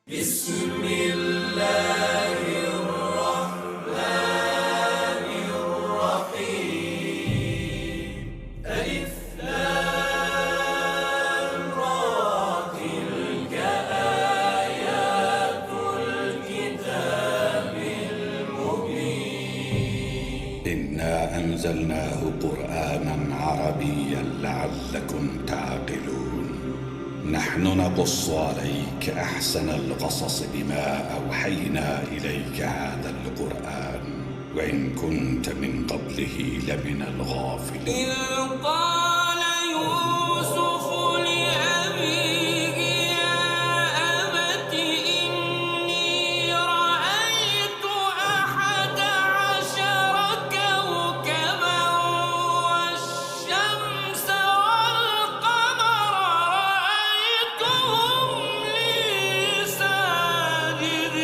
بسم الله الرحمن الرحيم ألف لام را تلك آيات الكتاب المبين إنا أنزلناه قرآنا عربيا لعلكم تعقلون نحن نقص عليك أحسن القصص بما أوحينا إليك هذا القرآن وإن كنت من قبله لمن الغافلين إذ قال يوسف لأبيه يا أبت إني رأيت 11 كوكبا والشمس والقمر رأيتهم لي ساجدين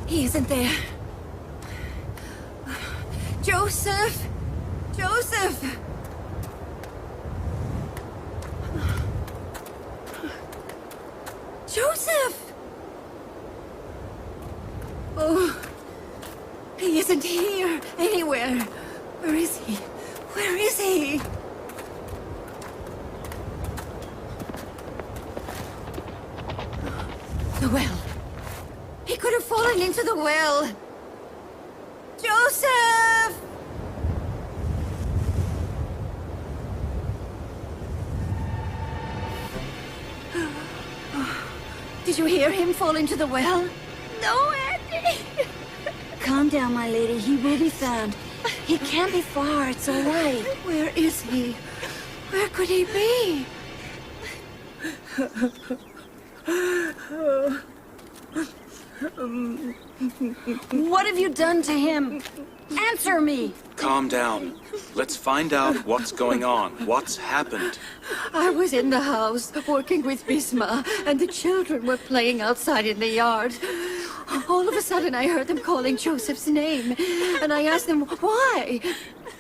He isn't there. Joseph! Joseph! Joseph! Oh, he isn't here anywhere. Where is he? Where is he? The well. He could have fallen into the well. Joseph! Did you hear him fall into the well? No, Andy. Calm down, my lady. He will be found. He can't be far. It's all right. Where is he? Where could he be? What have you done to him? Answer me! Calm down. Let's find out what's going on. What's happened? I was in the house working with Bisma, and the children were playing outside in the yard. All of a sudden, I heard them calling Joseph's name, and I asked them why.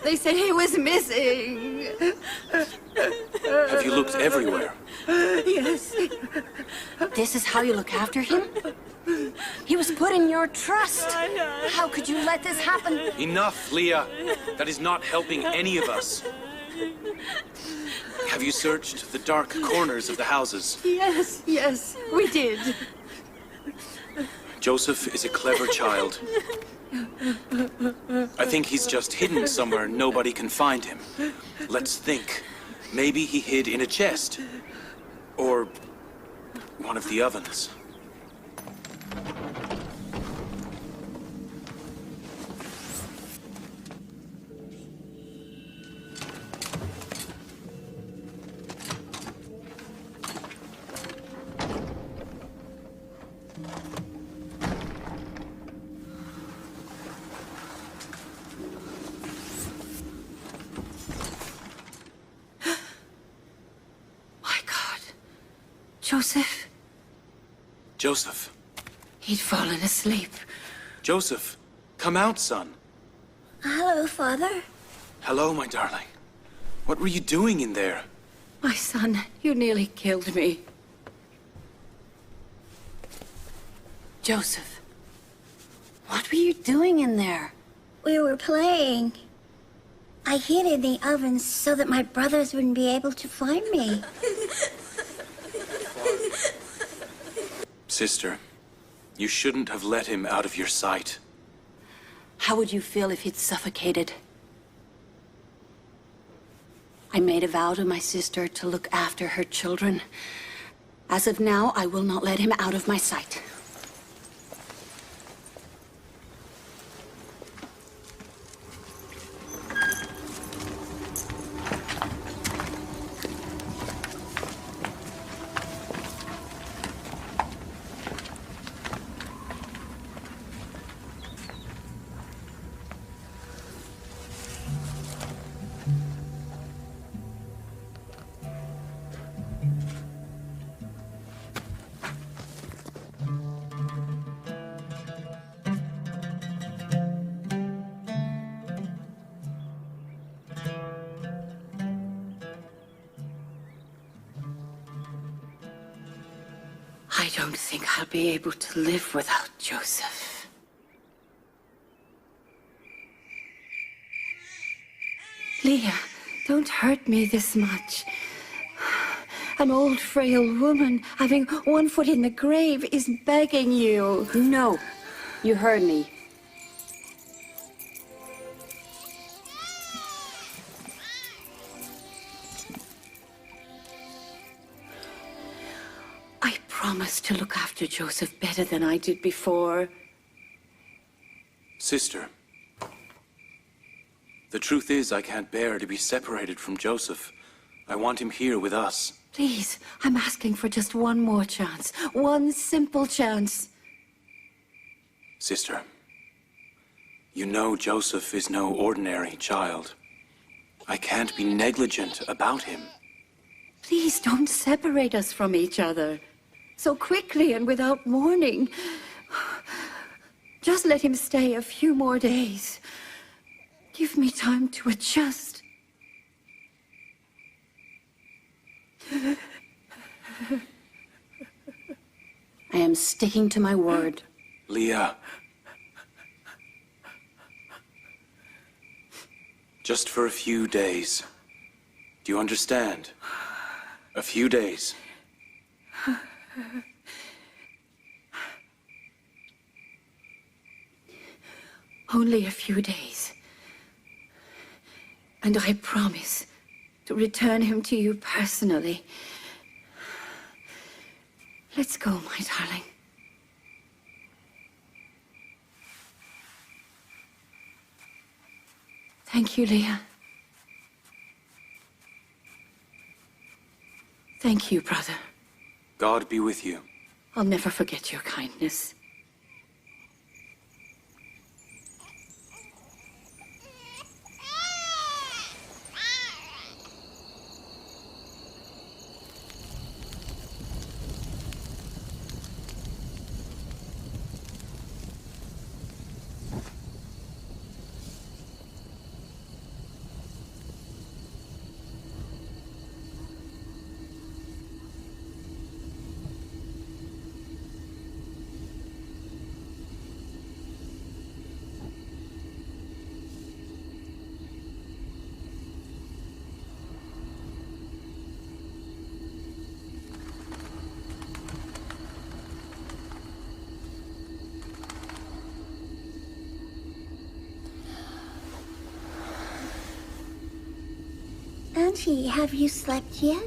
They said he was missing. Have you looked everywhere? Yes. This is how you look after him? He was put in your trust. How could you let this happen? Enough, Leah. That is not helping any of us. Have you searched the dark corners of the houses? Yes, yes, we did. Joseph is a clever child. I think he's just hidden somewhere nobody can find him. Let's think. Maybe he hid in a chest. Or one of the ovens. Joseph? Joseph. He'd fallen asleep. Joseph, come out, son. Hello, Father. Hello, my darling. What were you doing in there? My son, you nearly killed me. Joseph, What were you doing in there? We were playing. I hid in the ovens so that my brothers wouldn't be able to find me. Sister, you shouldn't have let him out of your sight. How would you feel if he'd suffocated? I made a vow to my sister to look after her children. As of now, I will not let him out of my sight. I don't think I'll be able to live without Joseph. Leah, don't hurt me this much. An old, frail woman, having one foot in the grave, is begging you. No, you heard me. I promised to look after Joseph better than I did before. Sister, the truth is I can't bear to be separated from Joseph. I want him here with us. Please, I'm asking for just one more chance. One simple chance. Sister, you know Joseph is no ordinary child. I can't be negligent about him. Please don't separate us from each other. So quickly and without warning. Just let him stay a few more days. Give me time to adjust. I am sticking to my word. Leah. Just for a few days. Do you understand? A few days. Only a few days. And I promise to return him to you personally. Let's go, my darling. Thank you, Leah. Thank you, brother. God be with you. I'll never forget your kindness. Auntie, have you slept yet?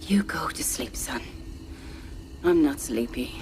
You go to sleep, son. I'm not sleepy.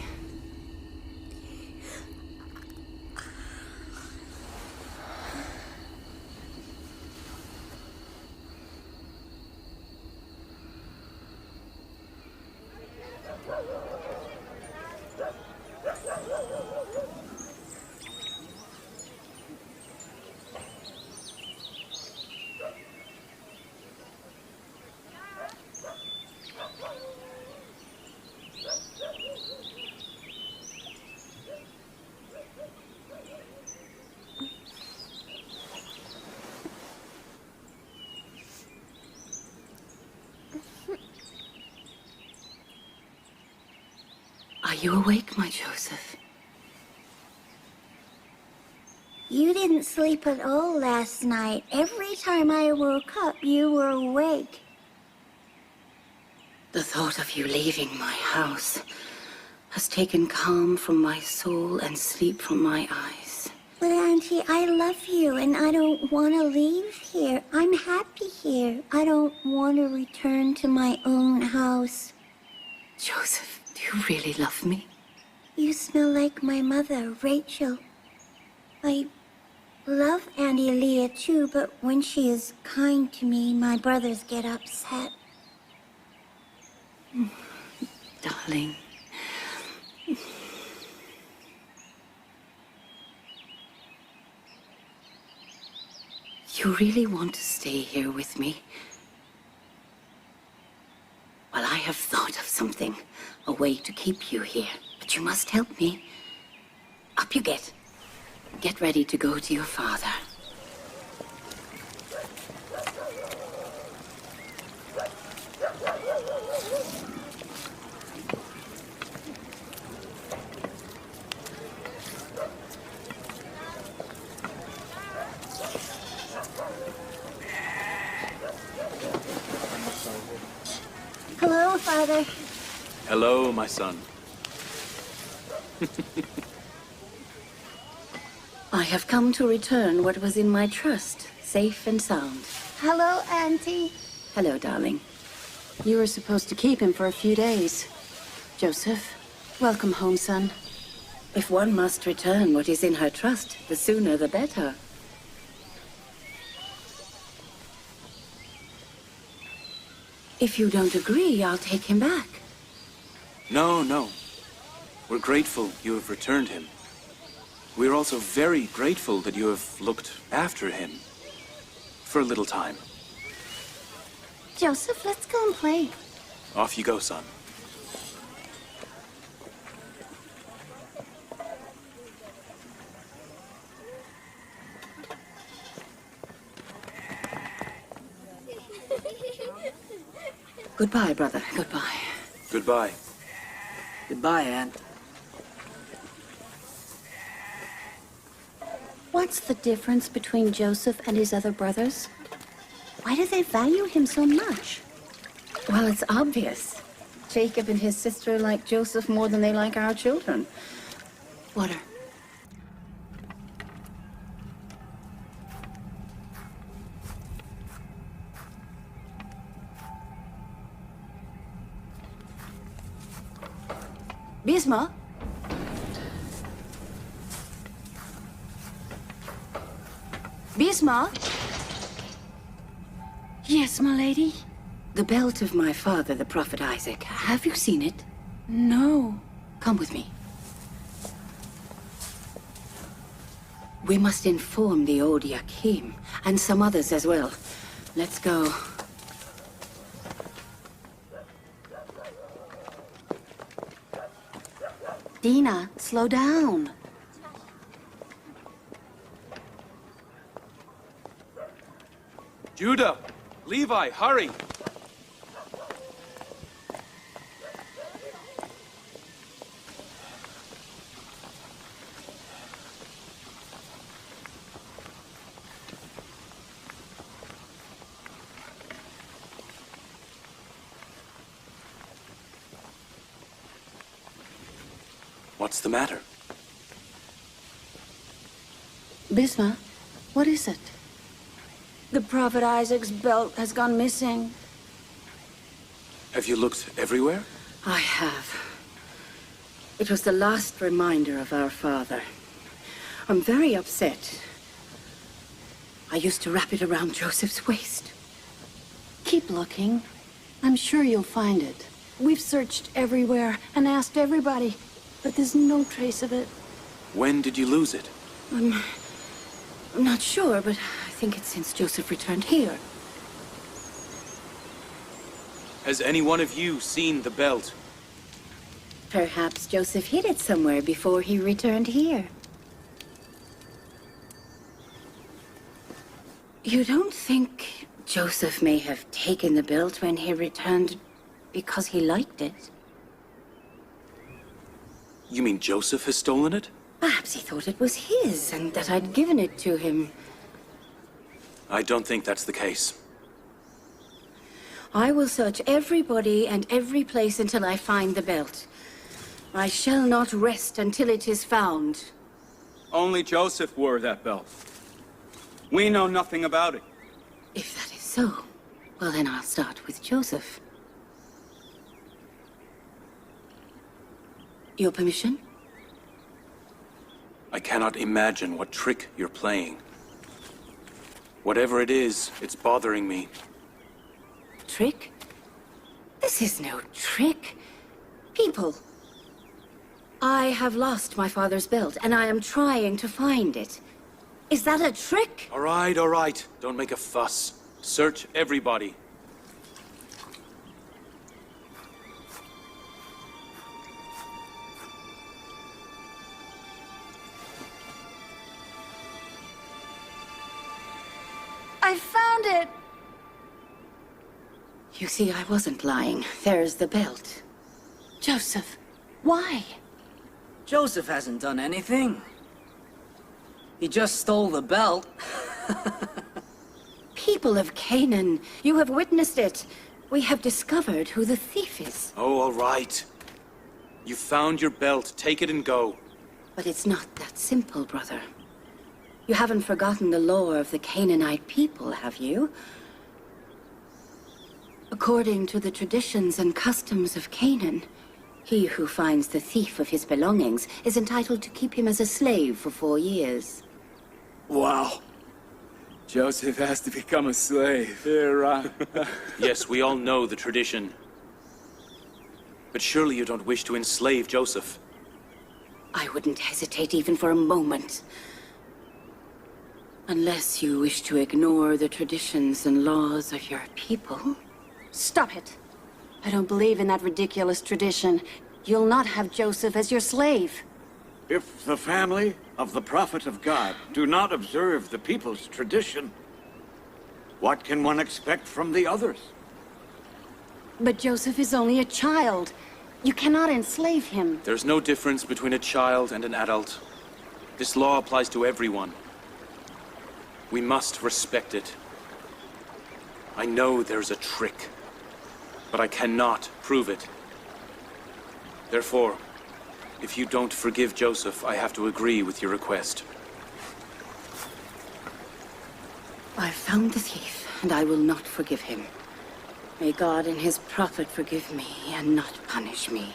Are you awake, my Joseph? You didn't sleep at all last night. Every time I woke up, you were awake. The thought of you leaving my house has taken calm from my soul and sleep from my eyes. But Auntie, I love you and I don't want to leave here. I'm happy here. I don't want to return to my own house. Joseph, do you really love me? You smell like my mother, Rachel. I love Auntie Leah too, but when she is kind to me, my brothers get upset. Darling. You really want to stay here with me? Well, I have thought of something, a way to keep you here. But you must help me. Up you get. Get ready to go to your father. Hello, Father. Hello, my son. I have come to return what was in my trust, safe and sound. Hello, Auntie. Hello, darling. You were supposed to keep him for a few days. Joseph, welcome home, son. If one must return what is in her trust, the sooner the better. If you don't agree, I'll take him back. No, no. We're grateful you have returned him. We're also very grateful that you have looked after him. For a little time. Joseph, let's go and play. Off you go, son. Goodbye, brother. Goodbye. Goodbye. Goodbye, Aunt. What's the difference between Joseph and his other brothers? Why do they value him so much? Well, it's obvious. Jacob and his sister like Joseph more than they like our children. Water. Bisma? Bisma? Yes, my lady? The belt of my father, the Prophet Isaac. Have you seen it? No. Come with me. We must inform the old Yakim, and some others as well. Let's go. Dina, slow down. Judah! Levi, hurry! What's the matter? Bisma, what is it? The Prophet Isaac's belt has gone missing. Have you looked everywhere? I have. It was the last reminder of our father. I'm very upset. I used to wrap it around Joseph's waist. Keep looking. I'm sure you'll find it. We've searched everywhere and asked everybody, but there's no trace of it. When did you lose it? I'm not sure, but I think it's since Joseph returned here. Has any one of you seen the belt? Perhaps Joseph hid it somewhere before he returned here. You don't think Joseph may have taken the belt when he returned because he liked it? You mean Joseph has stolen it? Perhaps he thought it was his and that I'd given it to him. I don't think that's the case. I will search everybody and every place until I find the belt. I shall not rest until it is found. Only Joseph wore that belt. We know nothing about it. If that is so, well then I'll start with Joseph. Your permission? I cannot imagine what trick you're playing. Whatever it is, it's bothering me. Trick? This is no trick. People. I have lost my father's belt, and I am trying to find it. Is that a trick? All right. Don't make a fuss. Search everybody. I found it! You see, I wasn't lying. There's the belt. Joseph, why? Joseph hasn't done anything. He just stole the belt. People of Canaan, you have witnessed it. We have discovered who the thief is. Oh, all right. You found your belt. Take it and go. But it's not that simple, brother. You haven't forgotten the lore of the Canaanite people, have you? According to the traditions and customs of Canaan, he who finds the thief of his belongings is entitled to keep him as a slave for 4 years. Wow. Joseph has to become a slave. Yeah, Yes, we all know the tradition. But surely you don't wish to enslave Joseph. I wouldn't hesitate even for a moment. Unless you wish to ignore the traditions and laws of your people. Stop it. I don't believe in that ridiculous tradition. You'll not have Joseph as your slave. If the family of the Prophet of God do not observe the people's tradition, what can one expect from the others? But Joseph is only a child. You cannot enslave him. There's no difference between a child and an adult. This law applies to everyone. We must respect it. I know there's a trick, but I cannot prove it. Therefore, if you don't forgive Joseph, I have to agree with your request. I found the thief, and I will not forgive him. May God and his prophet forgive me and not punish me.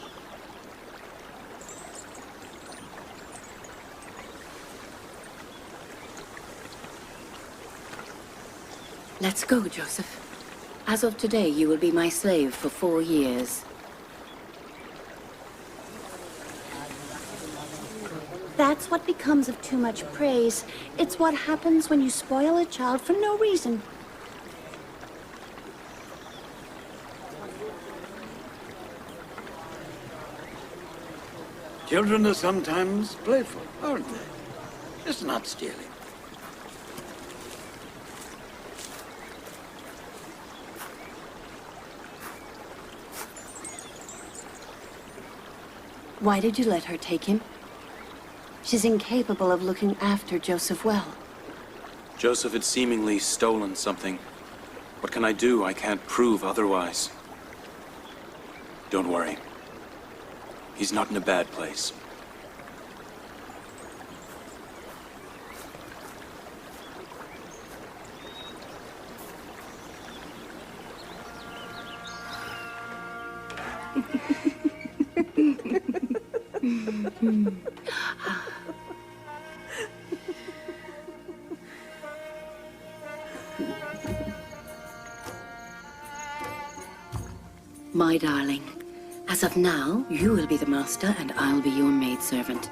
Let's go, Joseph. As of today, you will be my slave for 4 years. That's what becomes of too much praise. It's what happens when you spoil a child for no reason. Children are sometimes playful, aren't they? It's not stealing. Why did you let her take him? She's incapable of looking after Joseph well. Joseph had seemingly stolen something. What can I do? I can't prove otherwise. Don't worry. He's not in a bad place. My darling, as of now, you will be the master and I'll be your maidservant.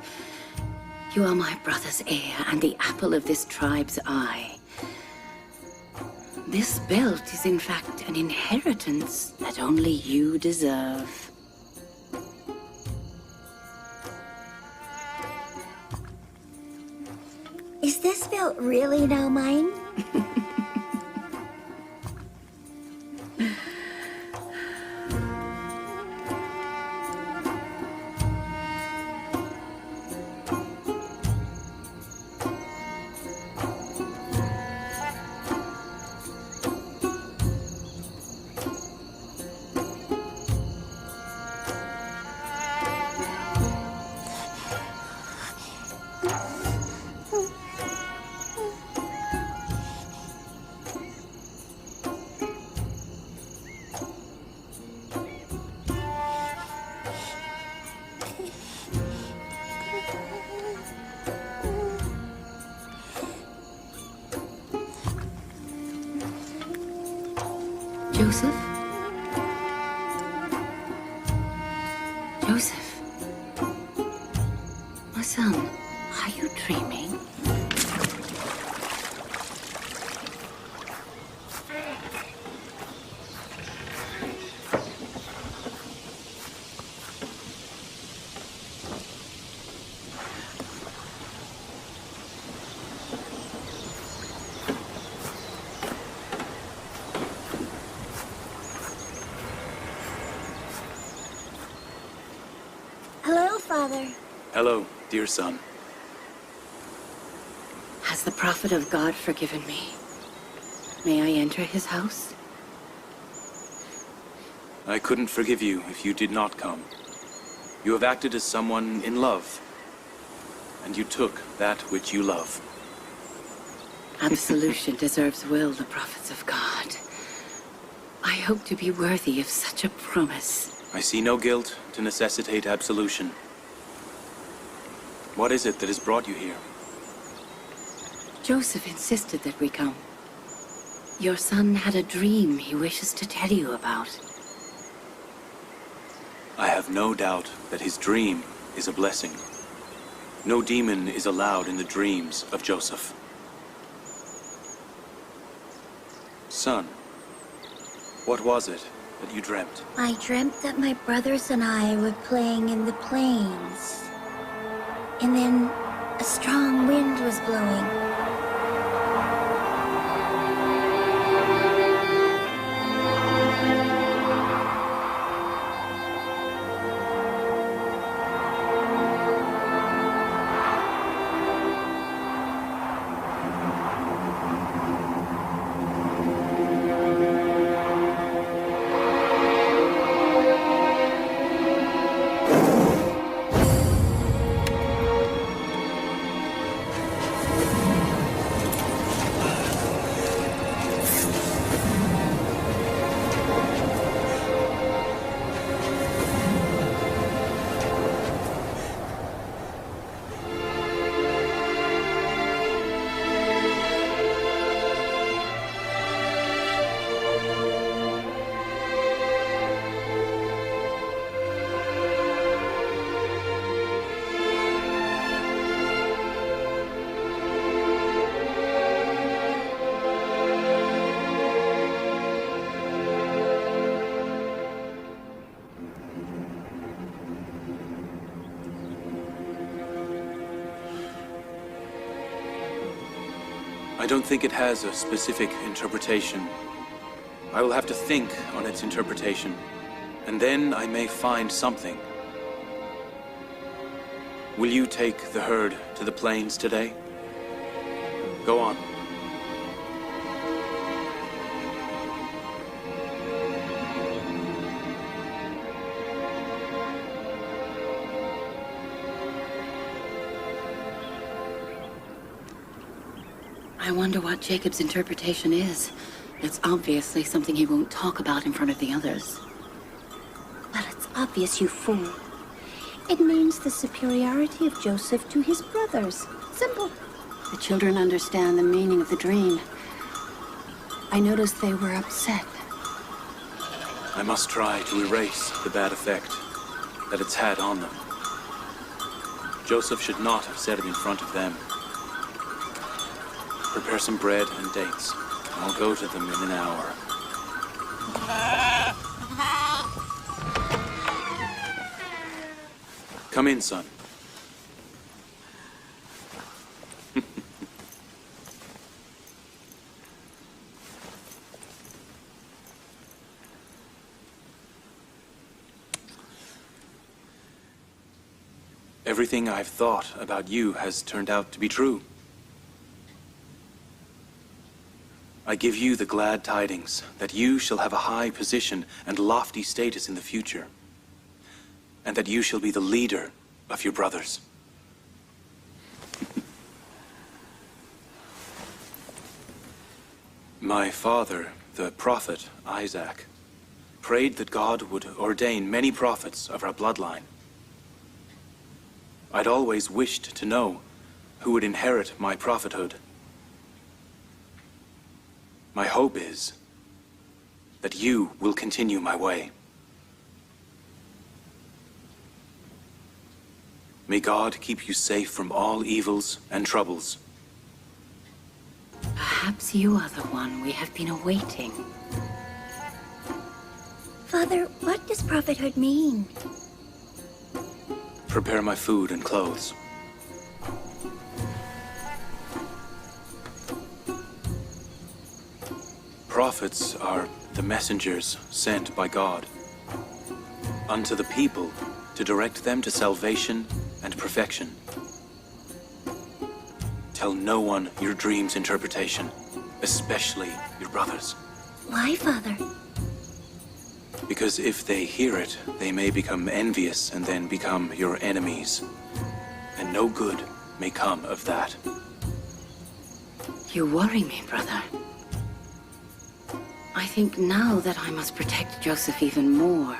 You are my brother's heir and the apple of this tribe's eye. This belt is in fact an inheritance that only you deserve. Is this belt really now mine? Yousuf? Yousuf? My son, are you dreaming? Hello, Father. Hello, dear son. Has the prophet of God forgiven me? May I enter his house? I couldn't forgive you if you did not come. You have acted as someone in love, and you took that which you love. Absolution deserves well the prophets of God. I hope to be worthy of such a promise. I see no guilt to necessitate absolution. What is it that has brought you here? Yousuf insisted that we come. Your son had a dream he wishes to tell you about. I have no doubt that his dream is a blessing. No demon is allowed in the dreams of Yousuf. Son, what was it that you dreamt? I dreamt that my brothers and I were playing in the plains. And then a strong wind was blowing. I don't think it has a specific interpretation. I will have to think on its interpretation, and then I may find something. Will you take the herd to the plains today? Go on. I wonder what Jacob's interpretation is. It's obviously something he won't talk about in front of the others. Well, it's obvious, you fool. It means the superiority of Joseph to his brothers. Simple. The children understand the meaning of the dream. I noticed they were upset. I must try to erase the bad effect that it's had on them. Joseph should not have said it in front of them. Prepare some bread and dates. I'll go to them in an hour. Come in, son. Everything I've thought about you has turned out to be true. I give you the glad tidings that you shall have a high position and lofty status in the future, and that you shall be the leader of your brothers. My father, the prophet Isaac, prayed that God would ordain many prophets of our bloodline. I'd always wished to know who would inherit my prophethood. My hope is that you will continue my way. May God keep you safe from all evils and troubles. Perhaps you are the one we have been awaiting. Father, what does prophethood mean? Prepare my food and clothes. Prophets are the messengers sent by God unto the people to direct them to salvation and perfection. Tell no one your dream's interpretation, especially your brothers. Why, Father? Because if they hear it, they may become envious and then become your enemies. And no good may come of that. You worry me, brother. I think now that I must protect Joseph even more.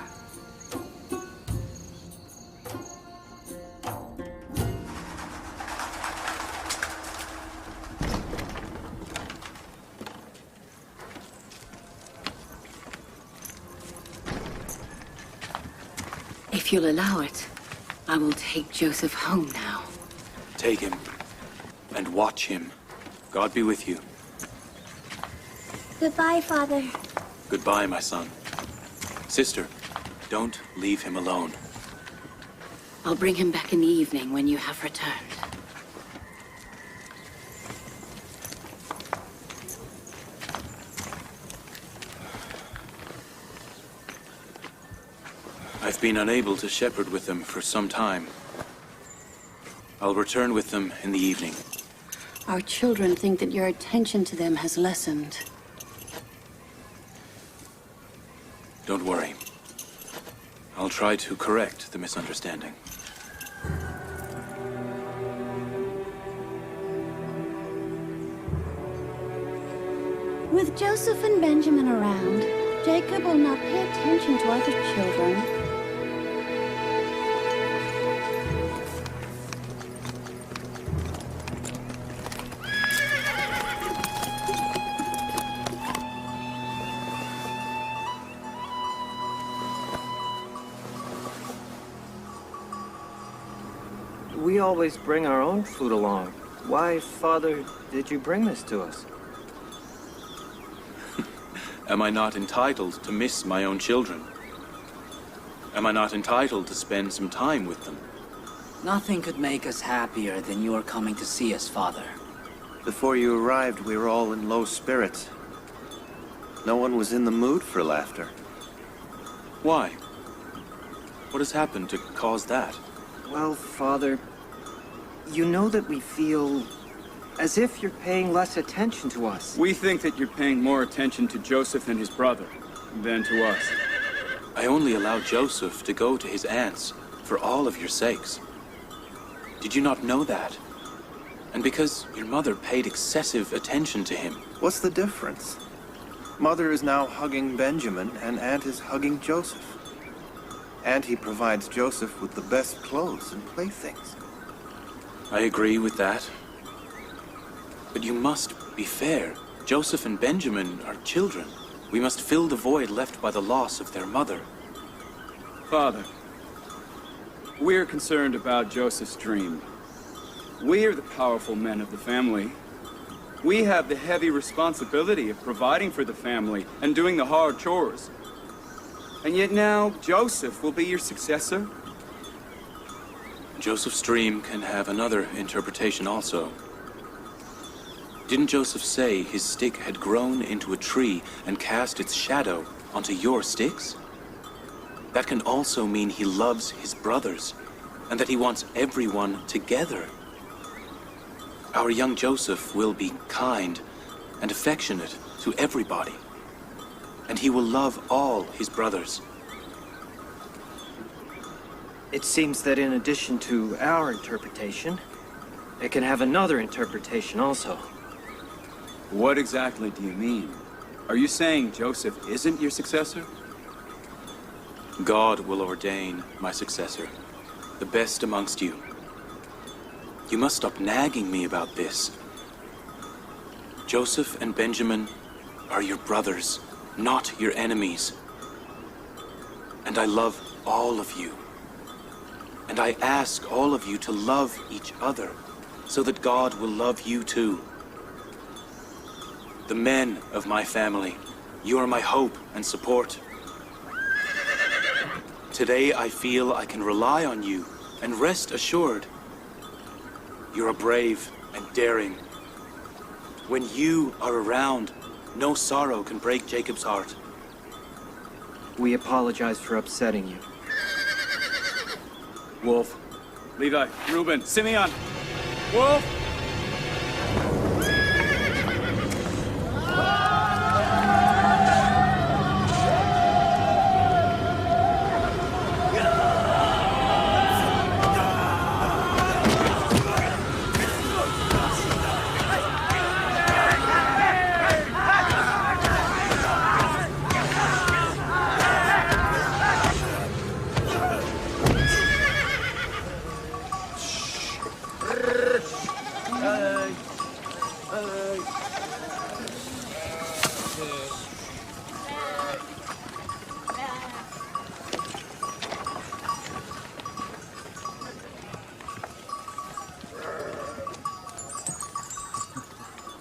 If you'll allow it, I will take Joseph home now. Take him and watch him. God be with you. Goodbye, Father. Goodbye, my son. Sister, don't leave him alone. I'll bring him back in the evening when you have returned. I've been unable to shepherd with them for some time. I'll return with them in the evening. Our children think that your attention to them has lessened. Don't worry. I'll try to correct the misunderstanding. With Joseph and Benjamin around, Jacob will not pay attention to other children. We always bring our own food along. Why, Father, did you bring this to us? Am I not entitled to miss my own children? Am I not entitled to spend some time with them? Nothing could make us happier than your coming to see us, Father. Before you arrived, we were all in low spirits. No one was in the mood for laughter. Why? What has happened to cause that? Well, Father, you know that we feel as if you're paying less attention to us. We think that you're paying more attention to Joseph and his brother than to us. I only allowed Joseph to go to his aunt's for all of your sakes. Did you not know that? And because your mother paid excessive attention to him. What's the difference? Mother is now hugging Benjamin, and Aunt is hugging Joseph. And he provides Joseph with the best clothes and playthings. I agree with that. But you must be fair. Joseph and Benjamin are children. We must fill the void left by the loss of their mother. Father, we're concerned about Joseph's dream. We are the powerful men of the family. We have the heavy responsibility of providing for the family and doing the hard chores. And yet now, Joseph will be your successor? Joseph's dream can have another interpretation also. Didn't Joseph say his stick had grown into a tree and cast its shadow onto your sticks? That can also mean he loves his brothers, and that he wants everyone together. Our young Joseph will be kind and affectionate to everybody, and he will love all his brothers. It seems that in addition to our interpretation, it can have another interpretation also. What exactly do you mean? Are you saying Joseph isn't your successor? God will ordain my successor, the best amongst you. You must stop nagging me about this. Joseph and Benjamin are your brothers, not your enemies. And I love all of you. And I ask all of you to love each other, so that God will love you too. The men of my family, you are my hope and support. Today I feel I can rely on you, and rest assured, you are brave and daring. When you are around, no sorrow can break Jacob's heart. We apologize for upsetting you. Wolf, Levi, Reuben, Simeon, Wolf!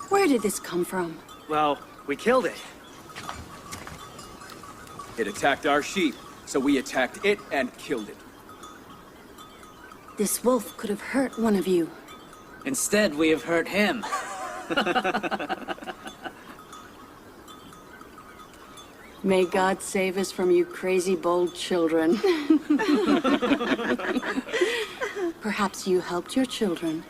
Where did this come from? Well, we killed it. It attacked our sheep, so we attacked it and killed it. This wolf could have hurt one of you. Instead, we have hurt him. May God save us from you crazy, bold children. Perhaps you helped your children.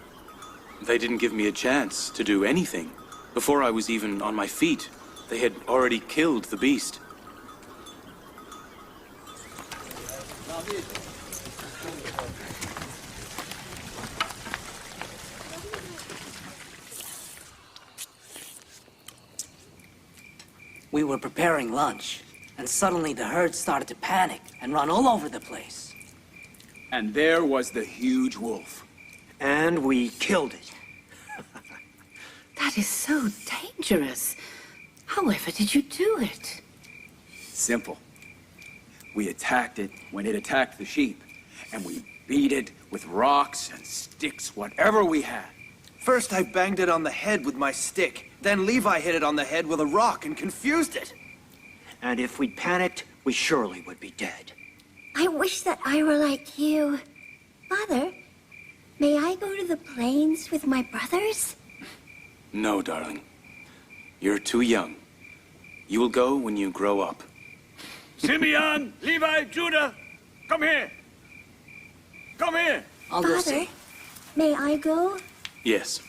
They didn't give me a chance to do anything. Before I was even on my feet, they had already killed the beast. We were preparing lunch, and suddenly the herd started to panic and run all over the place. And there was the huge wolf. And we killed it. That is so dangerous. However did you do it? Simple. We attacked it when it attacked the sheep, and we beat it with rocks and sticks, whatever we had. First I banged it on the head with my stick. Then Levi hit it on the head with a rock and confused it. And if we'd panicked, we surely would be dead. I wish that I were like you. Father, may I go to the plains with my brothers? No, darling. You're too young. You will go when you grow up. Simeon, Levi, Judah, come here. Come here. I'll go Father, see. may I go? Yes.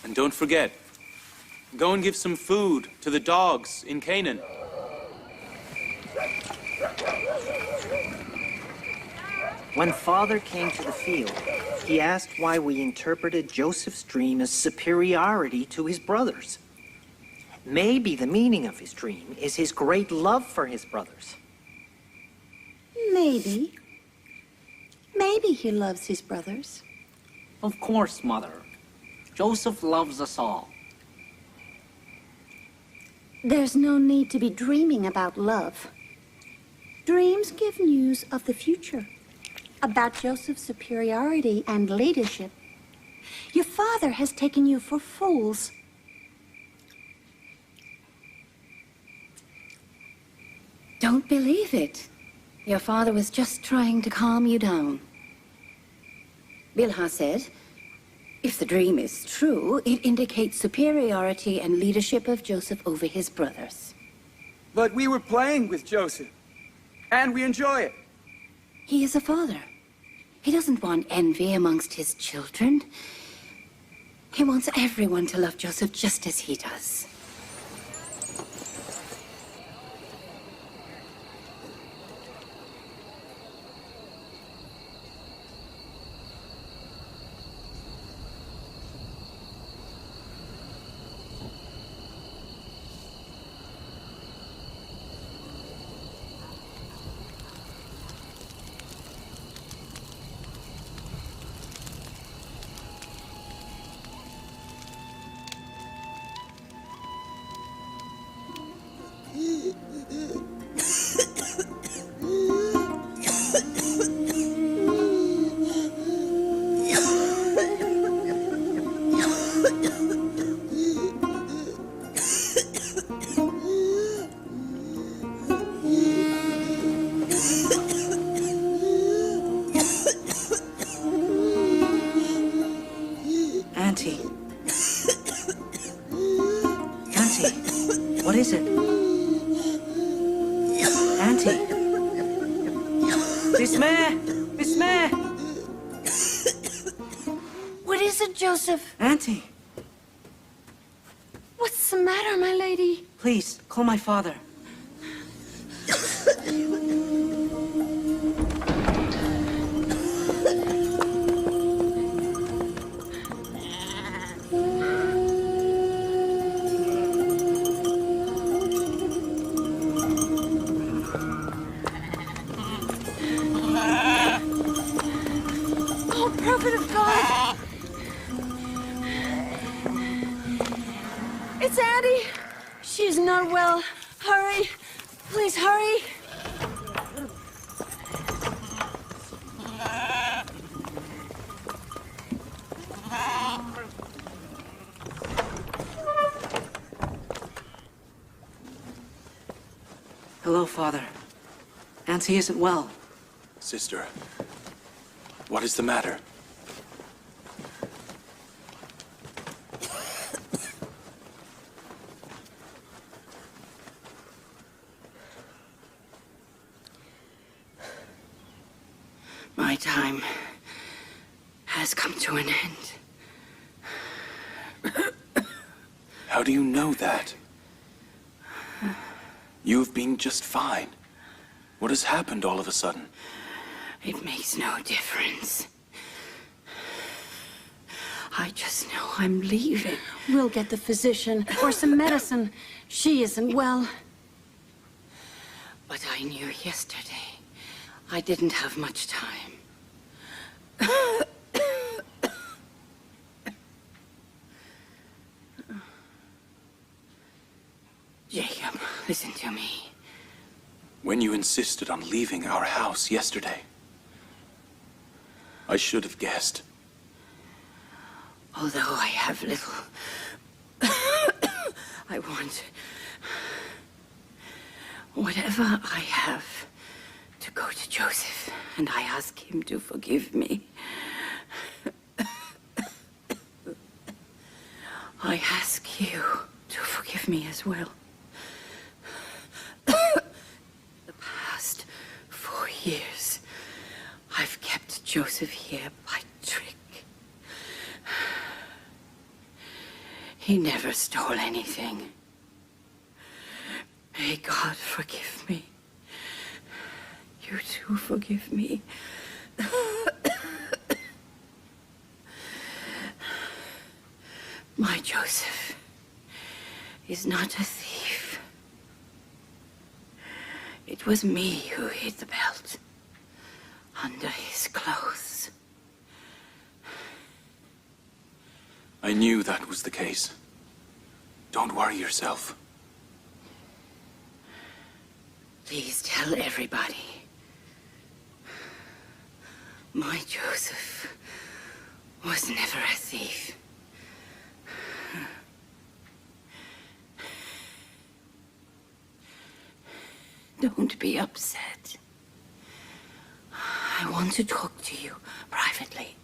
And don't forget, go and give some food to the dogs in Canaan. When Father came to the field, he asked why we interpreted Joseph's dream as superiority to his brothers. Maybe the meaning of his dream is his great love for his brothers. Maybe. Maybe he loves his brothers. Of course, Mother. Joseph loves us all. There's no need to be dreaming about love. Dreams give news of the future, about Joseph's superiority and leadership. Your father has taken you for fools. Don't believe it. Your father was just trying to calm you down. Bilha said, if the dream is true, it indicates superiority and leadership of Joseph over his brothers. But we were playing with Joseph, and we enjoy it. He is a father. He doesn't want envy amongst his children. He wants everyone to love Joseph just as he does. Auntie. Auntie, what is it? Auntie. Bismeh! Bismeh! What is it, Joseph? Auntie, What's the matter, my lady? please, call my father. Oh, Prophet of God! It's Addie. She's not well. Hurry. Please hurry. Hello, Father. Auntie isn't well. Sister, what is the matter? My time has come to an end. How do you know that? You've been just fine. What has happened all of a sudden? It makes no difference. I just know I'm leaving. We'll get the physician or some medicine. She isn't well. But I knew yesterday I didn't have much time. Jacob, listen to me. When you insisted on leaving our house yesterday, I should have guessed. Although I have little, I want whatever I have to go to Joseph, and I ask him to forgive me. I ask you to forgive me as well. The past 4 years, I've kept Joseph here by trick. He never stole anything. May God forgive me. You too forgive me. My Joseph is not a thief. It was me who hid the belt. under his clothes. I knew that was the case. Don't worry yourself. Please tell everybody. My Joseph was never a thief. Don't be upset. I want to talk to you privately.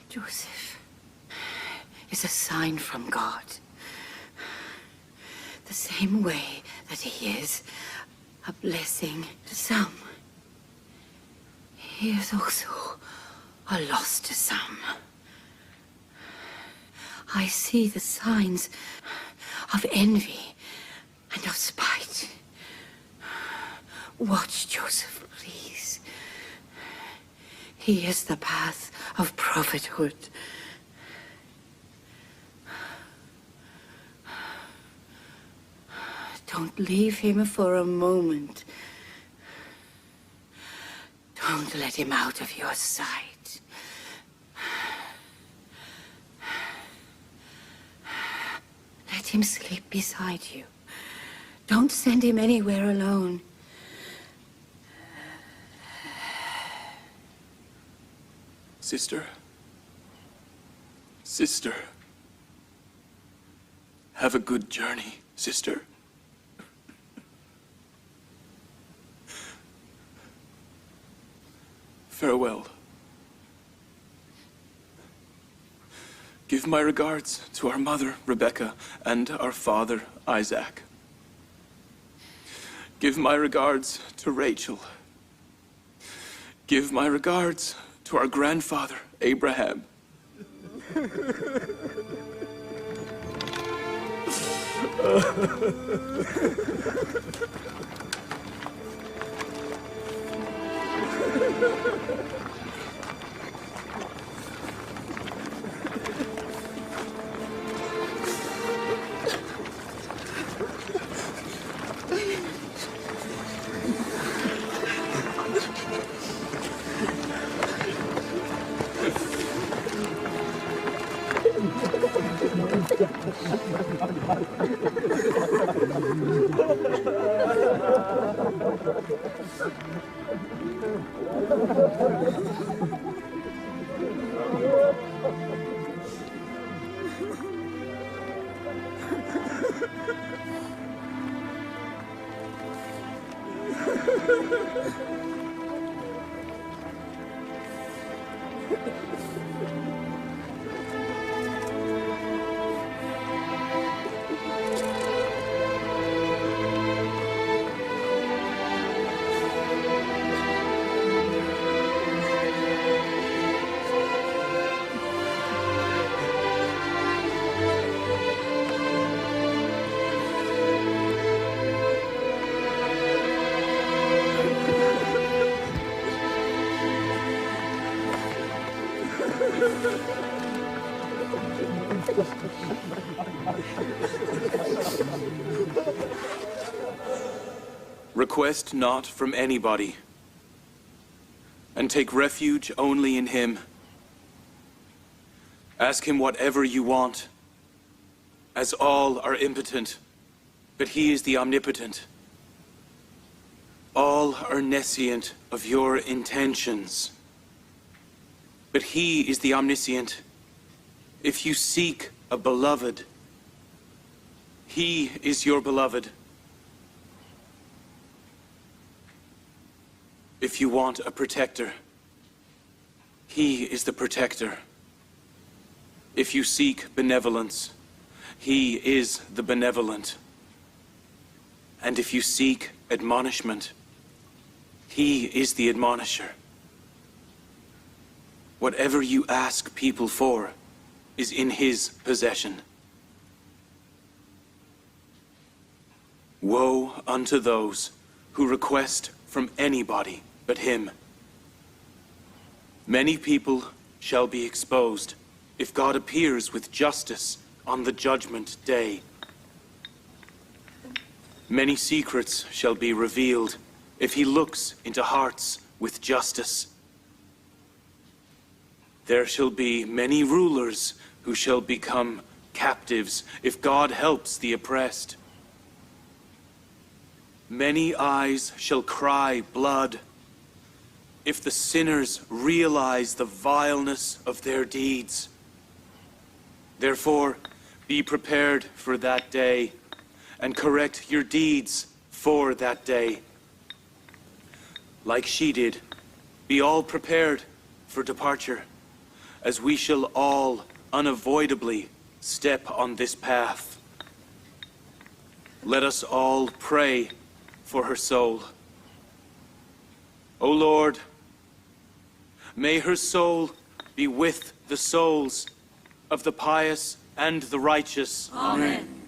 Joseph is a sign from God. The same way that he is a blessing to some, he is also a loss to some. I see the signs of envy and of spite. Watch Joseph, please. He is the path of prophethood. Don't leave him for a moment. Don't let him out of your sight. Let him sleep beside you. Don't send him anywhere alone. Sister. Sister. Have a good journey, sister. Farewell. Give my regards to our mother, Rebecca, and our father, Isaac. Give my regards to Rachel. Give my regards to our grandfather, Abraham. Request not from anybody, and take refuge only in him. Ask him whatever you want, as all are impotent, but he is the omnipotent. All are nescient of your intentions, but he is the omniscient. If you seek a beloved, he is your beloved. If you want a protector, he is the protector. If you seek benevolence, he is the benevolent. And if you seek admonishment, he is the admonisher. Whatever you ask people for is in his possession. Woe unto those who request from anybody but him. Many people shall be exposed if God appears with justice on the judgment day. Many secrets shall be revealed if he looks into hearts with justice. There shall be many rulers who shall become captives if God helps the oppressed. Many eyes shall cry blood if the sinners realize the vileness of their deeds. Therefore, be prepared for that day, and correct your deeds for that day. Like she did, be all prepared for departure, as we shall all unavoidably step on this path. Let us all pray for her soul. O Lord, may her soul be with the souls of the pious and the righteous. Amen.